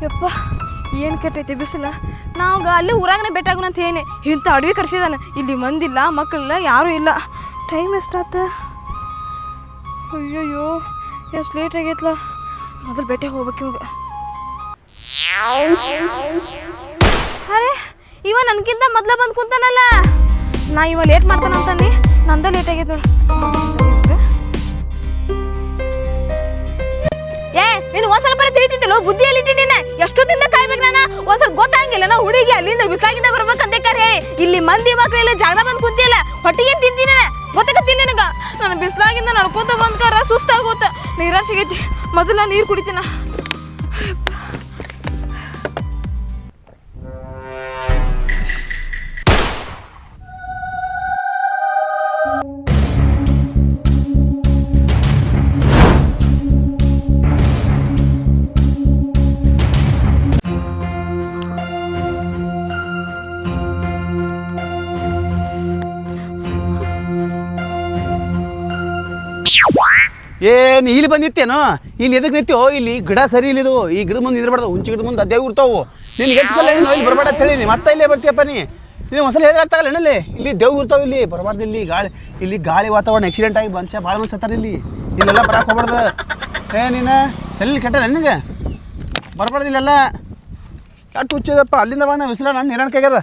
ಯಪ್ಪ ಏನು ಕೆಟ್ಟೈತೆ ಬಿಸಿಲ ನಾವು ಅಲ್ಲಿ ಊರಾಗನೇ ಬೆಟ್ಟಾಗೋಣ ಅಂತ ಏನೇ ಇಂಥ ಅಡವಿ ಕರ್ಸಿದಾನೆ ಇಲ್ಲಿ ಮಂದಿಲ್ಲ ಮಕ್ಕಳಿಲ್ಲ ಯಾರೂ ಇಲ್ಲ ಟೈಮ್ ಎಷ್ಟಾತ ಅಯ್ಯಯ್ಯೋ ಎಷ್ಟು ಲೇಟ್ ಆಗೈತ್ಲ ಮೊದಲು ಬೆಟ್ಟೆ ಹೋಗ್ಬೇಕು ಇವಾಗ ಅರೆ ಇವ ನನಗಿಂತ ಮೊದಲೇ ಬಂದು ಕುಂತಾನಲ್ಲ ನಾ ಇವ ಲೇಟ್ ಮಾಡ್ತಾನಂತಾನೆ ನಂದ ಲೇಟ್ ಆಗೈತೆ ನೋಡು ಏ ನೀನು ಒಂದ್ಸಲ ಬರೀ ತಿಳಿತಿದ್ದಲ್ಲ ಬುದ್ಧಿಯಲ್ಲಿ ಇಟ್ಟಿನ ಎಷ್ಟೊತ್ತಿಂದ ಕಾಯ್ಬೇಕು ನಾನು ಒಂದ್ಸಲ ಗೊತ್ತಾಗಿಲ್ಲ ನಾ ಹುಡುಗಿ ಅಲ್ಲಿಂದ ಬಿಸ್ಲಾಗಿಂದ ಬರ್ಬೇಕಂತ ಹೇಳಿ ಇಲ್ಲಿ ಮಂದಿ ಮಕ್ಕಳೆಲ್ಲ ಜಾಗ ಬಂದು ಕುಂತಿಲ್ಲ ಹೊಟ್ಟಿಗೆ ತಿಂತೀನಿ ಗೊತ್ತಾಗತ್ತಿಲ್ಲ ನನಗ ನಾನು ಬಿಸ್ಲಾಗಿಂದ ನಡ್ಕೋತ ಬಂದ್ಕಾರ ಸುಸ್ತಾಗೋತ ನೀರಾರ್ ಸಿಗೈತಿ ಮೊದಲ ನೀರು ಕುಡಿತೀನ ಏನು ಇಲ್ಲಿ ಬಂದಿತ್ತೇನೋ ಇಲ್ಲಿ ಎದಕ್ಕೆ ನಿಂತೀವೋ ಇಲ್ಲಿ ಗಿಡ ಸರಿ ಇಲ್ಲಿದು ಈ ಗಿಡ ಮುಂದೆ ನಿಂದಿರ್ಬಾರ್ದು ಹುಂಚಿ ಗಿಡ ಮುಂದೆ ಅದೇ ಇರ್ತಾವು ನಿನ್ಗೆ ಎತ್ಸಲ್ಲ ನೀನು ಇಲ್ಲಿ ಬರಬೇಡ ಅಂತ ಹೇಳಿ ಮತ್ತೆ ಇಲ್ಲೇ ಬರ್ತೀಯಪ್ಪ ನೀನು ಒಂದ್ಸಲ ಹೇಳಿದಾಗ್ತಾಗಲ್ಲ ಏನಲ್ಲಿ ಇಲ್ಲಿ ದೇವ್ ಇರ್ತಾವೆ ಇಲ್ಲಿ ಬರಬಾರ್ದು ಇಲ್ಲಿ ಗಾಳಿ ವಾತಾವರಣ ಆಕ್ಸಿಡೆಂಟ್ ಆಗಿ ಮನುಷ್ಯ ಭಾಳ ಮಂದಿ ಸತ್ತಾರೆ ಇಲ್ಲೆಲ್ಲ ಬರಕ್ಕೆ ಹೋಗ್ಬಾರ್ದು ನೀನು ಎಲ್ಲಿ ಕೆಟ್ಟದ ನಿನಗೆ ಬರಬಾರ್ದು ಇಲ್ಲೆಲ್ಲ ಕೆಟ್ಟು ಹುಚ್ಚಿದಪ್ಪ ಅಲ್ಲಿಂದ ಬಂದ ಬಿಸಿಲ ನಾನು ನಿರಾಣಿಕೆ ಆಗ್ಯದ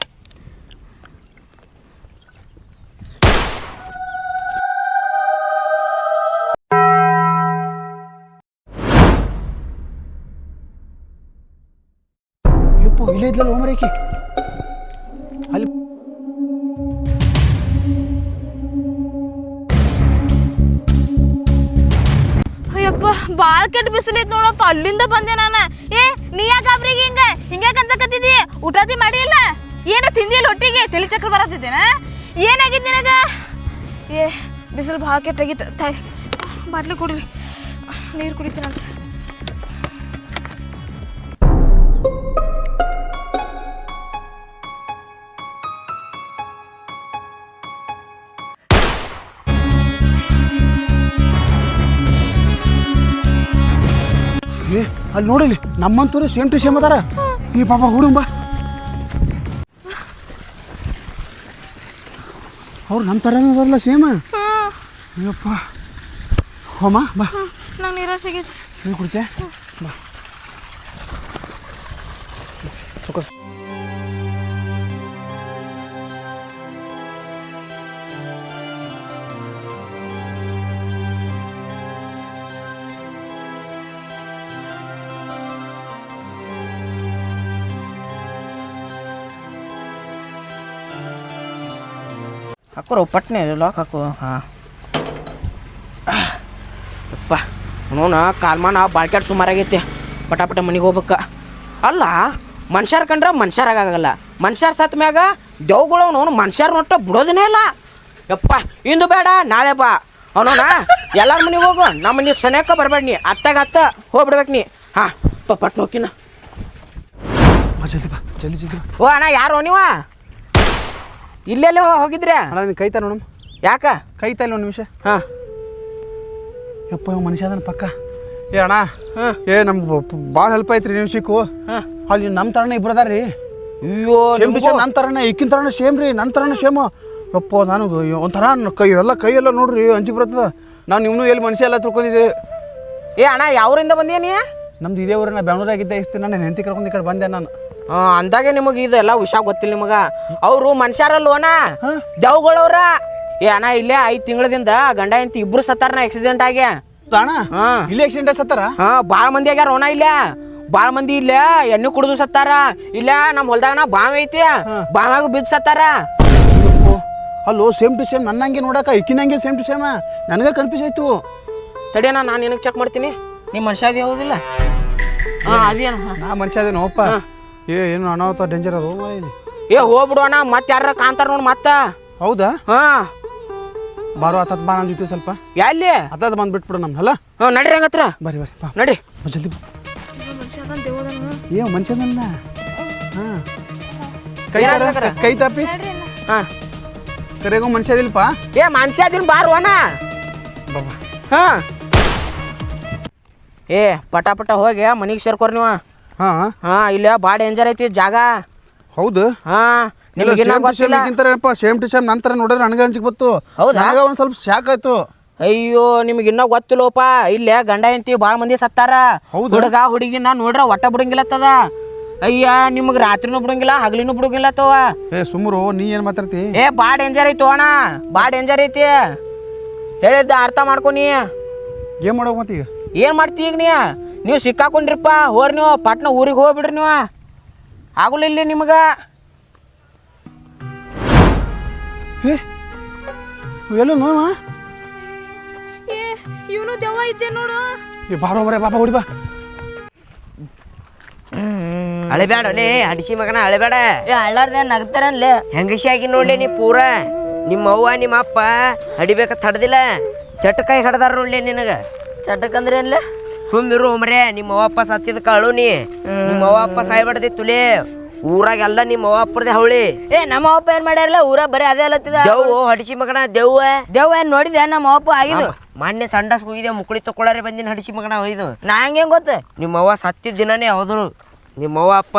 ಇಲ್ಲೇ ಇದ್ಲಲ್ಲ ಹೋಮರೇಕಿ ಅಲ್ಲಿ ಅಯ್ಯಪ್ಪ ಭಾಳ ಕೆಟ್ಟ ಬಿಸಿಲೈತ್ ನೋಡಪ್ಪ ಅಲ್ಲಿಂದ ಬಂದೆ ನಾನು ಏ ನೀ ಯಾಕೆ ಗಾಬ್ರಿಗೆ ಹಿಂಗೆ ಕನ್ಸಕತ್ತಿದ್ದಿ ಊಟತಿ ಮಾಡಿಲ್ಲ ಏನ ತಿಂದಿಲ್ಲ ಹೊಟ್ಟಿಗೆ ತಲೆ ಚಕ್ರ ಬರತ್ತಿದ್ದೇನ ಏನಾಗಿತ್ತು ನಿನಗ ಏ ಬಿಸಿಲು ಭಾಳ ಕೆಟ್ಟಾಗಿತ್ತು ತಾಯಿ ಬಾಟ್ಲಿ ಕುಡಿರಿ ನೀರು ಕುಡಿತೀನಂತ ಅಲ್ಲಿ ನೋಡಿಲಿ ನಮ್ಮಂತೂರು ಸೇಮ್ ಟು ಸೇಮ್ ಅದಾರ ಈ ಪಾಪ ಹುಡುಂಬ ಅವ್ರು ನಮ್ಮ ಥರನೇ ಅದಾರಲ್ಲ ಸೇಮ್ ಅಯ್ಯಪ್ಪ ಹೋಮ ಬಾ ನಂಗೆ ನೀರು ಸಿಗೈತಿ ನೀರು ಕುಡಿತೆ ಬಾ ಹಾಕೋರು ಪಟ್ನೆ ಲಾಕ್ ಹಾಕು ಹಾಂ ಅಪ್ಪ ನೋನ ಕಾಲ್ಮಾನ ಬಾಳ್ಕ್ಯಾಡ್ ಸುಮಾರಾಗೈತಿ ಪಟಾಪಟ ಮನೆಗೆ ಹೋಗ್ಬೇಕ ಅಲ್ಲ ಮನುಷ್ಯರು ಕಂಡ್ರೆ ಮನುಷ್ಯರಾಗಲ್ಲ ಮನುಷ್ಯರು ಸತ್ತ ಮ್ಯಾಗ ದೇವ್ಗಳು ಅವನು ಮನುಷ್ಯರು ನೋಟ ಬಿಡೋದನ್ನೇ ಇಲ್ಲ ಯಪ್ಪ ಇಂದು ಬೇಡ ನಾಳೆ ಬಾ ಅವನೋಣ ಎಲ್ಲರ ಮನೆಗೆ ಹೋಗು ನಮ್ಮ ಮನೆಗೆ ಸನೇಕ ಬರಬೇಡ ನೀ ಅತ್ತಾಗ ಹೋಗ್ಬಿಡ್ಬೇಕು ನೀ ಹಾಂ ಪಟ್ನ ಹೋಗಿನ ಜಲ್ದಿ ಬಾ ಜಲ್ದಿ ಓ ಅಣ್ಣ ಯಾರು ನೀವ ಇಲ್ಲೆಲ್ಲ ಹೋಗಿದ್ರೆ ಅಣ್ಣ ನೀನು ಕೈತಾ ನೋಡಮ್ ಯಾಕ ಕೈತಾ ಇಲ್ಲ ಒಂದು ನಿಮಿಷ ಹಾಂ ಯಪ್ಪ ಮನುಷ್ಯ ಅದನ್ನ ಪಕ್ಕ ಏ ಅಣ್ಣ ನಮ್ಗೆ ಭಾಳ ಹೆಲ್ಪ್ ಐತ್ರಿ ನಿಮಿಷಕ್ಕೂ ಅಲ್ಲಿ ನಮ್ಮ ಥರನೇ ಇಬ್ರು ಅದಾರ ರೀ ಅಯ್ಯೋ ನಮ್ಮ ಥರನೇ ಈಕಿನ ಥರನೇ ಸೇಮ್ ರೀ ನನ್ನ ಥರನೇ ಸೇಮು ಯಪ್ಪ ನಾನು ಒಂಥರ ಕೈಯೆಲ್ಲ ನೋಡ್ರಿ ಅಂಜಿಗೆ ಬರ್ತದ ನಾನು ಇನ್ನೂ ಎಲ್ಲಿ ಮನುಷ್ಯ ಎಲ್ಲ ತಿಳ್ಕೊಂಡಿದ್ದೆ ಏ ಅಣ್ಣ ಯಾವ್ರಿಂದ ಬಂದ್ಯಾ ನೀ ನಮ್ದು ಇದೇ ಊರ ನಾ ಬೆಂಗಳೂರಾಗಿದ್ದೆ ಇಸ್ತೀನಿ ನಾನು ಹೆಂಡತಿ ಕರ್ಕೊಂಡು ಈ ಕಡೆ ಬಂದೆ ನಾನು ಅಂದಾಗೆ ನಿಮಗೆ ಇದೆಲ್ಲ ಹುಷಾ ಗೊತ್ತಿಲ್ಲ ನಿಮಗ ಅವರು ಮನುಷ್ಯರಲ್ವನ ದೇವ್ಗಳವ್ರ ಏ ಅಣ್ಣ ಇಲ್ಲೇ 5 ತಿಂಗಳದಿಂದ ಗಂಡ ಹೆಂಡತಿ ಇಬ್ರು ಸತ್ತಾರ ಆಕ್ಸಿಡೆಂಟ್ ಆಗಿ ಅಣ್ಣ ಇಲ್ಲಿ ಆಕ್ಸಿಡೆಂಟ್ ಸತ್ತಾರ ಭಾಳ ಮಂದಿ ಆಗ್ಯಾರ ಓಣ ಇಲ್ಲ ಭಾಳ ಮಂದಿ ಇಲ್ಲ ಎಣ್ಣೆ ಕುಡಿದು ಸತ್ತಾರ ಇಲ್ಲ ನಮ್ಮ ಹೊಲ್ದಾಗ ಬಾವಿ ಐತಿ ಬಾವ್ಯಾಗ ಬಿದ್ದು ಸತ್ತಾರ ಅಲ್ಲೋ ಸೇಮ್ ಟು ಸೇಮ್ ನನ್ನಂಗೆ ನೋಡಕ ಇಕ್ಕಿನಂಗೆ ಸೇಮ್ ಟು ಸೇಮ್ ನನಗೆ ಕನ್ಫ್ಯೂಸ್ ಆಯ್ತು ತಡಿಯಣ್ಣ ನಾನು ನಿನಗೆ ಚೆಕ್ ಮಾಡ್ತೀನಿ ನಿಮ್ಮ ಮನುಷ್ಯ ಅದು ಯಾವುದಿಲ್ಲ ಅದೇನ ನಾ ಮನುಷ್ಯ ಅದೇನೋಪ್ಪ ಏನು ಅನಾಹುತ ಡೇಂಜರ್ ಅದು ಏ ಹೋಗ್ಬಿಡೋಣ ಮತ್ತೆ ಯಾರ ಕಾಂತಾರ ನೋಡಿ ಮತ್ತೆ ಹೌದಾ ಬಾರೋ ಆತತ್ ಬಾ ನನ್ನ ಜೊತೆ ಸ್ವಲ್ಪ ಎಲ್ಲಿ ಅತ್ತದ ಬಂದು ಬಿಟ್ಬಿಡು ನಮ್ಮ ಅಲ್ಲ ನಡ್ರಿ ಹಂಗತ್ರ ಬರ್ರಿ ಬಾ ನಡಿ ಜಲ್ದಿ ಮನುಷ್ಯ ಅದನ್ನ ದೇವದನ ಏ ಮನುಷ್ಯನಲ್ಲ ಹಾಂ ಕೈ ತಾಪಿ ಹಾಂ ಕರೆಗೂ ಮನುಷ್ಯ ಇಲ್ಪ ಏ ಮನುಷ್ಯ ದಿನ ಬಾರುವನ ಬಾಬಾ ಹಾಂ ಏ ಪಟ ಪಟ ಹೋಗಿ ಮನೆಗೆ ಸೇರ್ಕೋರಿ ನೀವು ಹಾಂ ಹಾಂ ಇಲ್ಲ ಭಾಳ ಡೇಂಜರ್ ಐತಿ ಜಾಗ ಹೌದು ಹಾಂ ನಿಮಗಿನ್ನ ಗೊತ್ತಿಲ್ಲ ಸೇಮ್ ಟು ಸೇಮ್ ನಂತರ ನೋಡಿದ್ರೆ ನನಗೆ ಅಂಜಿಕೆ ಬತ್ತು ಹೌದಾ? ನನಗೆ ಒಂದು ಸ್ವಲ್ಪ ಶಾಕ್ ಆಯ್ತು ಅಯ್ಯೋ ನಿಮಗೆ ಇನ್ನೂ ಗೊತ್ತಿಲ್ಲೋಪ ಇಲ್ಲೇ ಗಂಡ ಹೆಂಡತಿ ಭಾಳ ಮಂದಿ ಸತ್ತಾರ ಹೌದಾ? ಹುಡುಗ ಹುಡುಗಿನ ನೋಡ್ರ ಒಟ್ಟ ಬಿಡಂಗಿಲ್ಲತ್ತದ ಅಯ್ಯ ನಿಮಗೆ ರಾತ್ರಿನೂ ಬಿಡಂಗಿಲ್ಲ ಹಗಲಿನೂ ಬಿಡಂಗಿಲ್ಲತ್ತವ ಏ ಸುಮ್ರು ನೀ ಏನು ಮಾತಾಡ್ತಿ ಏ ಭಾಳ ಡೇಂಜರ್ ಐತಿ ಅಣ್ಣ ಭಾಳ ಡೇಂಜರ್ ಐತಿ ಹೇಳಿದ್ದ ಅರ್ಥ ಮಾಡ್ಕೊನಿ ಏನು ಮಾಡೋ ಮತ್ತೆ ಈಗ ಏನು ಮಾಡ್ತಿ ಈಗ ನೀವು ಸಿಕ್ಕಾಕೊಂಡ್ರಿಪ್ಪ ಹೋರಿ ನೀವು ಪಟ್ನ ಊರಿಗೆ ಹೋಗ್ಬಿಡ್ರಿ ನೀವು ಆಗುಲ್ಲ ಇಲ್ಲಿ ನಿಮಗೆ ಏ ಎಲ್ಲೋ ನೋವ ಏ ಇವನು ದೆವ್ವ ಇದ್ದೆ ನೋಡು ಏ ಬಾರೋ ಬರೇ ಬಾಬಾ ಹೊಡಿ ಬಾ ಅಳಬೇಡ ಲೇ ಹಡಿಸಿ ಮಗನ ಅಳಬೇಡ ಏ ಅಳ್ಳಾರ್ದೆ ನಗ್ತಾರನ್ಲೇ ಹೆಂಗಸಿ ಆಗಿ ನೋಡ್ಲಿ ನೀ ಪೂರ ನಿಮ್ಮ ಅವ್ವ ನಿಮ್ಮ ಅಪ್ಪ ಹಡಿಬೇಕ ತಡ್ದಿಲ್ಲ ಚಟಕಾಯಿ ಹಡ್ದಾರ ನೋಡ್ಲಿ ನಿನಗ ಚಟಕಂದ್ರೆ ಏನ್ಲೇ ಸುಮ್ಮಿರು ಮರೇ ನಿಮ್ಮ ಅವ್ವ ಅಪ್ಪ ಸತ್ತಿದ ಕಳು ನೀ ನಿಮ್ಮ ಅವ್ವ ಅಪ್ಪ ಸಾಯ್ಬಾರ್ದಿ ತುಲಿ ಊರಾಗೆಲ್ಲ ನಿಮ್ಮ ಅವ್ವ ಅಪ್ಪರದೇ ಹವಳಿ ಏ ನಮ್ಮ ಅಪ್ಪ ಏನ್ ಮಾಡ್ಯಾರಲ್ಲ ಊರ ಬರೀ ಅದೇ ಅಲ್ಲತ್ತಿದ ದೆವ್ವು ಹಡಿಸಿ ಮಗನ ದೆವ್ವ ದೇವ್ ಏನ್ ನೋಡಿದೆ ನಮ್ಮ ಅಪ್ಪ ಆಗಿದ್ದು ಮೊನ್ನೆ ಸಂಡಾಸ್ ಹೋಗಿದ್ದೆ ಮುಕ್ಕಳಿ ತಕೊಳ್ಳಾರೆ ಬಂದಿನ ಹಡಿಸಿ ಮಗನ ಒಯ್ದು ನಾ ಹಂಗೆ ಗೊತ್ತ ನಿಮ್ಮ ಅವ್ವ ಸತ್ತಿದ ದಿನನೇ ಹೌದ್ರು ನಿಮ್ಮ ಅವ್ವ ಅಪ್ಪ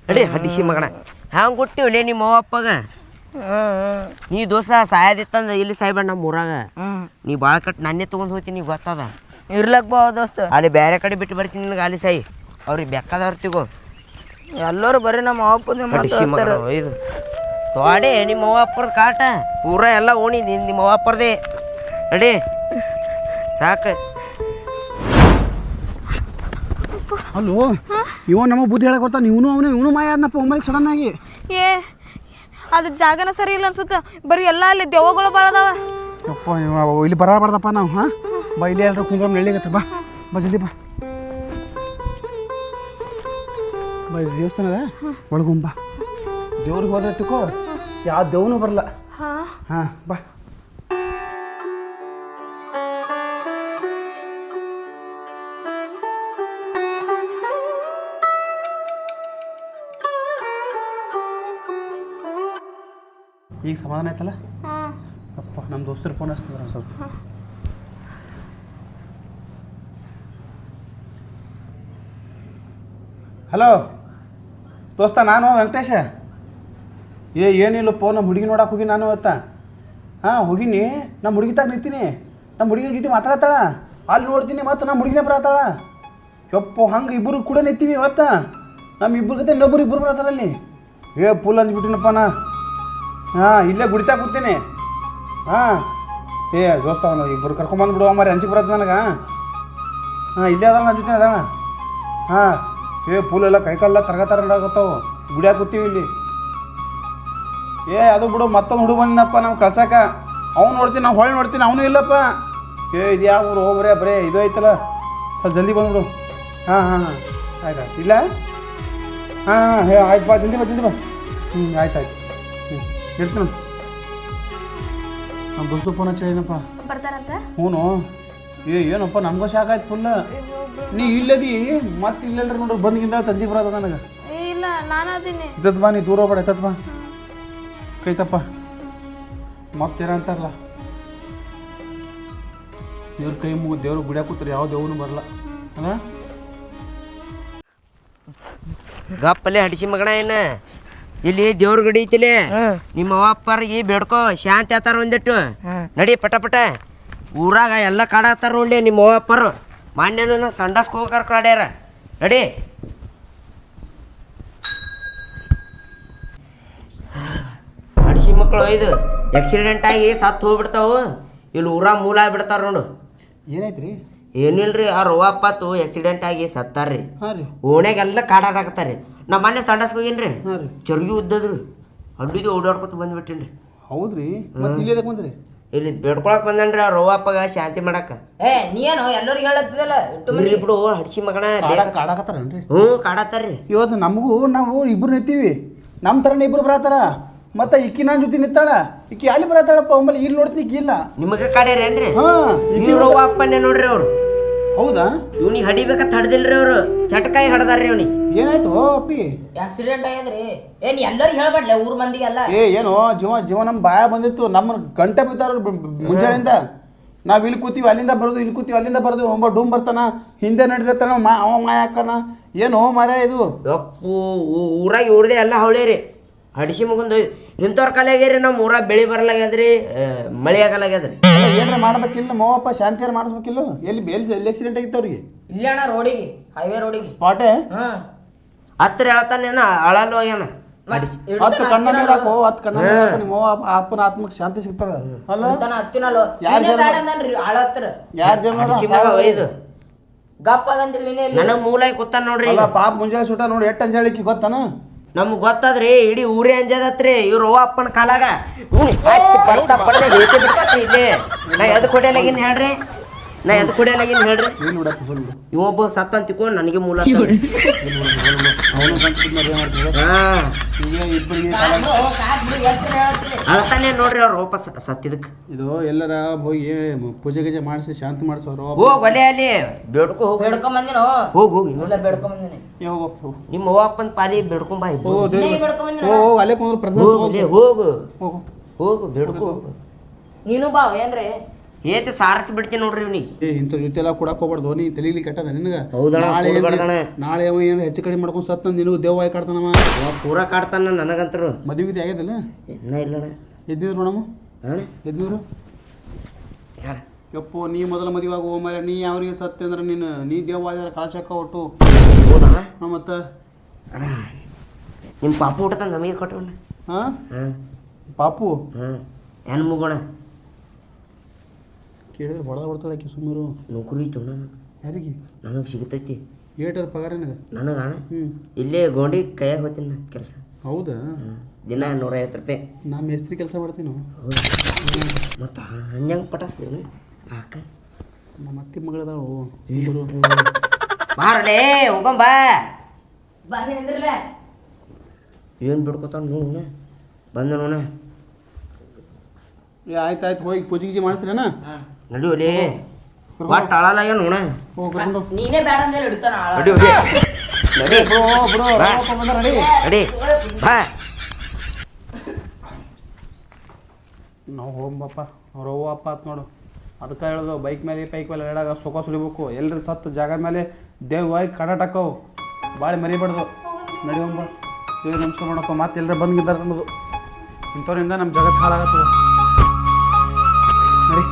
ನಡಿ ಹಡಿಸಿ ಮಗನ ಹ್ಯಾಂಗ ಕೊಟ್ಟಿವಲೇ ನಿಮ್ಮ ಅವ್ವ ಅಪ್ಪಗ ನೀ ದೋಸ್ತ ಸಾಯದಿತ್ತಂದ ಇಲ್ಲಿ ಸಾಯ್ಬೇಡ ನಮ್ಮ ಊರಾಗ ನೀ ಭಾಳ ಕಟ್ ನನ್ನೇ ತೊಗೊಂಡು ಹೋಗ್ತೀನಿ ಗೊತ್ತದ ಇರ್ಲಕ್ ಬಾ ದೋಸ್ತ ಅಲ್ಲಿ ಬೇರೆ ಕಡೆ ಬಿಟ್ಟು ಬರ್ತೀನಿ ನಿನಗೆ ಅಲ್ಲಿ ಸಾಯಿ ಅವ್ರಿಗೆ ಬೇಕಾದವ್ರು ತಿಗೋ ಎಲ್ಲರೂ ಬರೀ ನಮ್ಮ ಅಪ್ಪನ ಹಡಿಸಿ ಮಗನ ಒಯ್ದು ತೋಡೆ ನಿಮ್ಮ ಅವ್ವ ಅಪ್ಪರ ಕಾಟ ಊರ ಎಲ್ಲ ಓಣಿ ನಿಮ್ಮ ಅವ್ವ ಅಪ್ಪರದೇ ನಡಿ ಸಾಕು ಅಲ್ಲೋ ಇವ ನಮಗೆ ಬುದ್ಧಿ ಹೇಳಕ್ ಬರ್ತಾನೆ ಇವನು ಮಾಯ ಆದ್ನಪ್ಪ ಒಮ್ಮೆ ಸಡನ್ ಆಗಿ ಏ ಅದು ಜಾಗನ ಸರಿ ಇಲ್ಲ ಅನ್ಸುತ್ತ ಬರೀ ಎಲ್ಲ ಅಲ್ಲಿ ದೆವ್ವಗಳು ಭಾಳ ಅದಾವ ಅಪ್ಪ ಇಲ್ಲಿ ಬರಬಾರ್ದಪ್ಪ ನಾವು ಹಾಂ ಬಾ ಇಲ್ಲಿ ಎಲ್ಲರೂ ಕುಂದ್ರ ನೆಳ್ಳಿಗತ್ತ ಬಾ ಬಾ ಜಲ್ದಿ ಬಾ ಬಾ ಇಲ್ಲಿ ದೇವಸ್ಥಾನ ಅದ ಒಳಗುಂಬ ದೇವ್ರಿಗೆ ಹೋದ್ರೆ ತಿಕ್ಕೋ ಯಾವ ದೇವನು ಬರಲ್ಲ ಹಾಂ ಹಾಂ ಬಾ ಈಗ ಸಮಾಧಾನ ಆಯ್ತಲ್ಲ ಹಾಂ ಅಪ್ಪ ನಮ್ಮ ದೋಸ್ತರು ಫೋನ್ ಹಚ್ತಿದ್ರು ಒಂದು ಸ್ವಲ್ಪ ಹಲೋ ದೋಸ್ತ ನಾನು ವೆಂಕಟೇಶ ಏನಿಲ್ಲಪ್ಪ ನಮ್ಮ ಹುಡುಗಿ ನೋಡಕ್ಕೆ ಹೋಗಿ ನಾನು ಇವತ್ತ ಹಾಂ ಹೋಗಿನಿ ನಮ್ಮ ಹುಡುಗಿ ತಾಗ ನಿಂತೀನಿ ನಮ್ಮ ಹುಡುಗಿನ ಜೊತೆ ಮಾತಾಡ್ತಾಳ ಅಲ್ಲಿ ನೋಡ್ತೀನಿ ಮತ್ತು ನಮ್ಮ ಹುಡುಗಿನೇ ಬರತ್ತಾಳ ಯಪ್ಪ ಹಂಗೆ ಇಬ್ಬರು ಕೂಡ ನಿಂತೀವಿ ಇವತ್ತ ನಮ್ಮ ಇಬ್ಬರು ಜೊತೆ ಇಬ್ಬರು ಬರತ್ತಾಳ ಅಲ್ಲಿ ಫುಲ್ ಅಂದ್ಬಿಟ್ಟಿನಪ್ಪ ನಾ ಹಾಂ ಇಲ್ಲೇ ಗುಡಿತಾ ಕೂತೀನಿ ಹಾಂ ದೋಸ್ತ ಅವನು ಇಬ್ಬರು ಕರ್ಕೊಂಬಂದ್ಬಿಡುವ ಮಾರಿ ಅಂಚಿಗೆ ಬರತ್ತೆ ನನಗೆ ಹಾಂ ಇಲ್ಲೇ ಅದಲ್ಲ ನನ್ನ ಜೊತೆ ಅದಣ್ಣ ಹಾಂ ಫುಲ್ ಎಲ್ಲ ಕೈಕಾಲೆಲ್ಲ ತರಗತ್ತಾರತ್ತಾವು ಗುಡಿಯಾಗ ಕೂತೀವಿ ಇಲ್ಲಿ ಅದು ಬಿಡು ಮತ್ತೊಂದು ಹುಡುಗ ಬಂದಿನಪ್ಪ ನಾವು ಕಳ್ಸಕ್ಕೆ ಅವ್ನು ನೋಡ್ತೀನಿ ನಾವು ಹೊಳ್ಳಿ ನೋಡ್ತೀನಿ ಅವನು ಇಲ್ಲಪ್ಪ ಇದು ಯಾವ ಊರು ಹೋಗ್ಬರೇ ಬರೇ ಇದು ಐತಲ್ಲ ಸ್ವಲ್ಪ ಜಲ್ದಿ ಬಂದ್ಬಿಡು ಹಾಂ ಹಾಂ ಹಾಂ ಆಯ್ತು ಇಲ್ಲ ಹಾಂ ಹಾಂ ಆಯ್ತು ಬಾ ಜಲ್ದಿ ಬಾ ಆಯ್ತು ಇರ್ತೀನಿ ನಮ್ಮ ದೋಸ್ತು ಫೋನ್ ಹಚ್ಚಿನಪ್ಪ ಬರ್ತಾರಂತ ಹ್ಞೂ ಏನಪ್ಪ ನಮಗೂ ಶಾಕ್ ಆಯ್ತು ಫುಲ್ ನೀ ಇಲ್ಲದಿ ಮತ್ತೆ ಇಲ್ಲೆಲ್ರಿ ನೋಡ್ರಿ ಬಂದ್ಗಿಂದ ತಂಜಿ ಬರೋದ ನನಗೆ ಇಲ್ಲ ನಾನು ಅದೀನಿ ಇದ್ದದ್ ಬಾ ನೀ ದೂರ ಹೋಗ್ಬೇಡ ಎತ್ತದ್ ಬಾ ಕೈತಪ್ಪ ಮತ್ತೇನ ಅಂತಾರಲ್ಲ ದೇವ್ರ ಕೈ ಮುಗಿದು ದೇವ್ರ ಗುಡಿಯಾಗ ಕೂತ್ರಿ ಯಾವ ದೇವ್ನು ಬರಲ್ಲ ಅಲ್ಲ ಗಪ್ಪಲ್ಲೇ ಹಡಿಸಿ ಮಗಣ ಏನ ಇಲ್ಲಿ ದೇವ್ರ ಗಡಿ ಐತಿಲಿ ನಿಮ್ಮ ಅವ್ವ ಅಪ್ಪರಿಗೆ ಬೇಡ್ಕೋ ಶಾಂತಿ ಆತಾರ ಒಂದಿಟ್ಟು ನಡಿ ಪಟ ಪಟ ಊರಾಗ ಎಲ್ಲ ಕಾಡಾತಾರ ನೋಡ್ಲಿ ನಿಮ್ಮ ಅವ್ವ ಅಪ್ಪರು ಮಾನ್ಯನ ಸಂಡಾಸ್ಗೆ ಹೋಗಾರ ಕಾಡ್ಯಾರ ನಡಿ ಹಡಿಸಿ ಮಕ್ಕಳು ಇದು ಆಕ್ಸಿಡೆಂಟ್ ಆಗಿ ಸತ್ತು ಹೋಗ್ಬಿಡ್ತಾವು ಇಲ್ಲಿ ಊರಾಗ ಮೂಲ ಆಗ್ಬಿಡ್ತಾರ ನೋಡು ಏನಾಯ್ತು ರೀ ಏನಿಲ್ರಿ ಆ ಅವ್ವ ಅಪ್ಪತ್ತು ಆಕ್ಸಿಡೆಂಟ್ ಆಗಿ ಸತ್ತಾರ್ರಿ ಹಾಂ ರೀ ಓಣ್ಯಾಗೆಲ್ಲ ಕಾಡಾಡಾಕತ್ತಾರ್ರಿ ನಮ್ಮ ಮನೆ ಸಂಡಾಸ್ಗೆ ಹೋಗೇನ್ರಿ ಹಾಂ ರೀ ಚರ್ಗಿ ಉದ್ದದ್ರಿ ಅಡ್ಡಿದು ಓಡಾಡ್ಕೊತ ಬಂದ್ಬಿಟ್ಟಿನ್ರಿ ಹೌದ್ರಿ ಮತ್ತೆ ಇಲ್ಲಿ ಎದಕ್ಕೆ ಬಂದ್ರಿ ಇಲ್ಲಿ ಬೇಡ್ಕೊಳಕ್ ಬಂದನ್ರಿ ಅವ್ರ ಅವ್ವ ಅಪ್ಪಗ ಶಾಂತಿ ಮಾಡಾಕ ಏ ನೀನು ಎಲ್ಲರಿಗೂ ಹೇಳತ್ತಿದಲ್ಲ ಇರ್ಲಿ ಬಿಡು ಹಡ್ಸಿ ಮಗಣ ಕಾಡಾಕತ್ತಾರನ್ರಿ ಹ್ಞೂ ಕಾಡತ್ತಾರ್ರಿ ಇವತ್ತು ನಮಗೂ ನಾವು ಇಬ್ಬರು ನಿಂತೀವಿ ನಮ್ಮ ಥರನೇ ಇಬ್ಬರು ಬರತ್ತಾರ ಮತ್ತೆ ಇಕ್ಕಿ ನನ್ನ ಜೊತೆ ನಿಂತಾಳ ಇಕ್ಕಿ ಅಲ್ಲಿ ಬರತ್ತಾಳಪ್ಪ ಒಮ್ಮೆ ಇಲ್ಲಿ ನೋಡ್ತೀನಿ ಇಕ್ಕಿ ಇಲ್ಲ ನಿಮಗೆ ಕಾಡ್ಯಾರೇನ್ರಿ ಹಾಂ ಇವ್ರ ಅವ್ವ ಅಪ್ಪನೇ ನೋಡ್ರಿ ಅವ್ರು ಹೌದಾ? ಇವ್ನಿಗೆ ಹಡಿಬೇಕಂತ ಹಡ್ದಿಲ್ರಿ ಅವ್ರು, ಚಟಕಾಯಿ ಹಡ್ದಾರ್ರಿ ಅವ್ನಿಗೆ. ಏನಾಯ್ತು ಅಪ್ಪಿ? ಆಕ್ಸಿಡೆಂಟ್ ಆಗ್ಯದ್ರಿ. ಏನ್ ಎಲ್ಲರಿಗೂ ಹೇಳ್ಬಾಡ್ಲೆ ಊರ್ ಮಂದಿಗೆಲ್ಲ. ಏನು ಜೀವ ನಮ್ಮ ಬಾಯ ಬಂದಿತ್ತು, ನಮ್ಮ ಗಂಟೆ ಬಿದ್ದಾರ ಮುಂಜಾನೆಯಿಂದ. ನಾವು ಇಲ್ಲಿ ಕೂತೀವಿ ಅಲ್ಲಿಂದ ಬರೋದು, ಇಲ್ಲಿ ಕೂತೀವಿ ಅಲ್ಲಿಂದ ಬರೋದು. ಒಬ್ಬ ಡೂಮ್ ಬರ್ತಾನ, ಹಿಂದೆ ನಡಿರತ್ತಾನ, ಅವ ಮಾಯ ಹಾಕನ. ಏನು ಮಾರ್ಯ ಇದು? ಯಪ್ಪು ಊರಾಗ ಇವ್ರದೇ ಎಲ್ಲ ಹೌಳೇರಿ. ಹಡಿಸಿ ಮುಗಿಂದು ಇಂಥವ್ರ ಕಲೆಗ್ಯಾರಿ. ನಮ್ಮ ಊರಾಗ ಬೆಳೆ ಬರಲಾಗ್ಯದ್ರಿ, ಮಳೆ ಆಗಲಾಗ್ಯದ್ರಿ. ಏನಾರ ಮಾಡ್ಬೇಕಿಲ್ಲ ಮೋವಪ್ಪ, ಶಾಂತಿಯಾರ ಮಾಡಿಸ್ಬೇಕಿಲ್ಲ. ಎಲ್ಲಿ ಆಕ್ಸಿಡೆಂಟ್ ಆಗಿತ್ತು ಅವ್ರಿಗೆ? ಇಲ್ಲೇ ಅಣ್ಣ ರೋಡಿಗೆ, ಹೈವೇ ರೋಡಿಗೆ. ಸ್ಪಾಟೇ? ಹತ್ರ ಹೇಳ್ತಾನೇನ ಅಳಲು ಹೋಗ್ಯಾನ. ಹತ್ತು ಕಣ್ಣ ನೀರು ಹಾಕೋ, 10 ಕಣ್ಣ ನೀರು ಹಾಕೋ. ನಿಮ್ಮ ಅಪ್ಪನ ಆತ್ಮಕ್ಕೆ ಶಾಂತಿ ಸಿಗ್ತದ ಅಲ್ಲ? ಹತ್ತಿನಲ್ಲ ಆಳತ್ರ ಯಾರು ಜನ ಹಡಿಸಿ ಮಗ ಒಯ್ದು ಗಪ್ಪ ಆಗಂತಿಲ್ಲ ನೀನೇ ಇಲ್ಲಿ. ನನಗೆ ಮೂಲ ಕೂತಾನ ನೋಡ್ರಿ. ಅಲ್ಲ ಪಾಪ ಮುಂಜಾನೆ ಸುಟ ನೋಡಿ ಎಷ್ಟು ಅಂಜಾಳಿಕಿ ಗೊತ್ತಾನ? ನಮ್ಗೆ ಗೊತ್ತಾದ್ರಿ, ಇಡೀ ಊರೇ ಅಂಜದತ್ರಿ ಇವ್ರ ಅವ್ವ ಅಪ್ಪನ ಕಾಲಾಗ. ಇಲ್ಲಿ ನಾ ಎದ್ ಕೊಡಿಯಲಾಗಿನ್ ಹೇಳ್ರಿ, ನಾ ಎದ್ ಕೊಡಿಯಲಾಗಿನ್ ಹೇಳ್ರಿ. ಇವೊಬ್ಬ ಸತ್ತ ಅಂತಿಕೊಂಡು ನನಗೆ ಮೂಲ ಅಳ್ತಾನೆ ನೋಡ್ರಿ ಅವ್ರು ವಾಪಸ್ ಸತ್ತಿದಕ್ಕೆ. ಇದು ಎಲ್ಲರ ಹೋಗಿ ಪೂಜೆ ಗೀಜೆ ಮಾಡಿಸಿ ಶಾಂತಿ ಮಾಡಿಸೋರು. ಹೋಗ್ ಒಲೆ ಅಲ್ಲಿ ಬೇಡ್ಕೊ ಹೋಗಿ. ಬೇಡ್ಕೊಂಡ್ ಬಂದಿನೋ. ಹೋಗಿ ಹೋಗಿ ಇಲ್ಲ ಬೇಡ್ಕೊಂಡ್ ಬಂದಿನಿ. ನಿಮ್ಮ ಅವ್ವ ಅಪ್ಪನ ಪಾಲಿ ಬೇಡ್ಕೊಂಡ್ ಬಾ. ಬೇಡ್ಕೊಂಡ್ ಬಂದಿನ. ಅಲ್ಲೇ ಕುಂದ್ರು ಹೋಗು ಹೋಗು ಬೇಡ್ಕೊ. ನೀನು ಬಾ ಏನ್ರಿ ಏತ್ ಸಾರಸಿ ಬಿಡ್ತೀನಿ ನೋಡ್ರಿ ಇವ್ನಿಗೆ. ಇಂಥ ಜೊತೆ ಎಲ್ಲ ಕೊಡಕ್ ಹೋಗ್ಬಾರ್ದು, ನೀ ತಲೆಲಿ ಕೆಟ್ಟದ ನಿನಗ. ನಾಳೆ ಅವ ಏನು ಹೆಚ್ಚು ಕಡಿಮೆ ಮಾಡ್ಕೊಂಡು ಸತ್ತ ನಿನಗೂ ದೇವ ಕಾಡ್ತಾನವ. ಪೂರ ಕಾಡ್ತಾನ ನನಗಂತರು. ಮದುವೆ ಆಗ್ಯದಲ್ಲ? ಇನ್ನ ಇಲ್ಲಣ್ಣ. ಎದ್ನೂರು ನೋಡಮ್ಮ, ಅಣ್ಣ 500. ಯಪ್ಪೋ ನೀ ಮೊದಲ ಮದುವೆ ಆಗೋ ಮಾರ, ನೀ ಅವ್ರಿಗೆ ಸತ್ತೆ ಅಂದ್ರೆ ನೀ ದೇವ ಕಳಶಕ್ಕ ಒಟ್ಟು. ಹೌದಣ್ಣ. ಮತ್ತು ಅಣ್ಣ ನಿಮ್ಮ ಪಾಪು ಊಟದ ನಮಗೆ ಕೊಟ್ಟವಣ್ಣ. ಹಾಂ ಹಾಂ ಪಾಪು ಏನು ಮುಗೋಣ ಕೇಳಿದ್ರೆ ಹೊಡೆದ ಹೊಡ್ತಾಳೆ ಆಕಿ. ಸುಮ್ಮರು ನೌಕರಿ ಇತ್ತು ಅಣ್ಣ. ಯಾರಿಗೆ? ನನಗೆ ಸಿಗುತ್ತೈತಿ. ಏಟದ ಪಗಾರ ನನಗೆ? ನನಗೆ ಅಣ್ಣ ಇಲ್ಲೇ ಗೋಂಡಿ ಕೈಯಾಗ ಹೋಗ್ತೀನಿ ನಾ ಕೆಲಸ. ಹೌದಾ? ದಿನ 150 ರೂಪಾಯಿ. ನಾ ಮೇಸ್ತ್ರಿ ಕೆಲಸ ಮಾಡ್ತೀನಿ ನಾವು. ಮತ್ತು ಹಂಗೆ ಪಟಾಸ್ತೀವಿ ಹಾಕ. ನಮ್ಮ ಅತ್ತಿ ಮಗಳದಾವು. ಬಾರಲೇ ಹೋಗಂಬ. ಬನ್ನಿ ಅಂದ್ರಲ್ಲ. ಏನು ಬಿಡ್ಕೊತಾನ ನೋಣ ಬಂದ ನೋಣ. ಆಯ್ತು ಹೋಗಿ ಪೂಜೆ ಗೀಜೆ ಮಾಡಿಸ್ರೇನ? ನಡಿವಲಿ ಒಟ್ಟು ಅಳಲಾಗ ನೋಣ. ನೀನೇ ಬೇಡ ಅಂದೇಳಿ ಹಿಡಿತಾನ ಆಳ. ನಡಿ ನಡಿ ನಡಿ ಬಾ. ನಾವು ಹೋಗ್ಬಪ್ಪ, ಅವ್ರ ಅವ್ವ ಅಪ್ಪ ಆತ್ ನೋಡು. ಅದಕ್ಕೆ ಹೇಳೋದು ಬೈಕ್ ಮೇಲೆ ಹೇಳಾಗ ಸುಖ ಸುಡಿಬೇಕು. ಎಲ್ಲರ ಸತ್ತು ಜಾಗ ಮೇಲೆ ದೇವ್ವಾಗಿ ಕಡಾಟಕ್ಕವು ಭಾಳ ಮರಿಬಾರ್ದು. ನಡಿವಂಬ ದೇವ್ರ ನಮಸ್ಕಾರ ಮಾಡಪ್ಪ. ಮತ್ತೆ ಎಲ್ಲರ ಬಂದಿದ್ದಾರೆ ಅನ್ನೋದು ಇಂಥವ್ರಿಂದ ನಮ್ಮ ಜಗತ್ತು ಹಾಳಾಗತ್ತದ. ನಡಿ.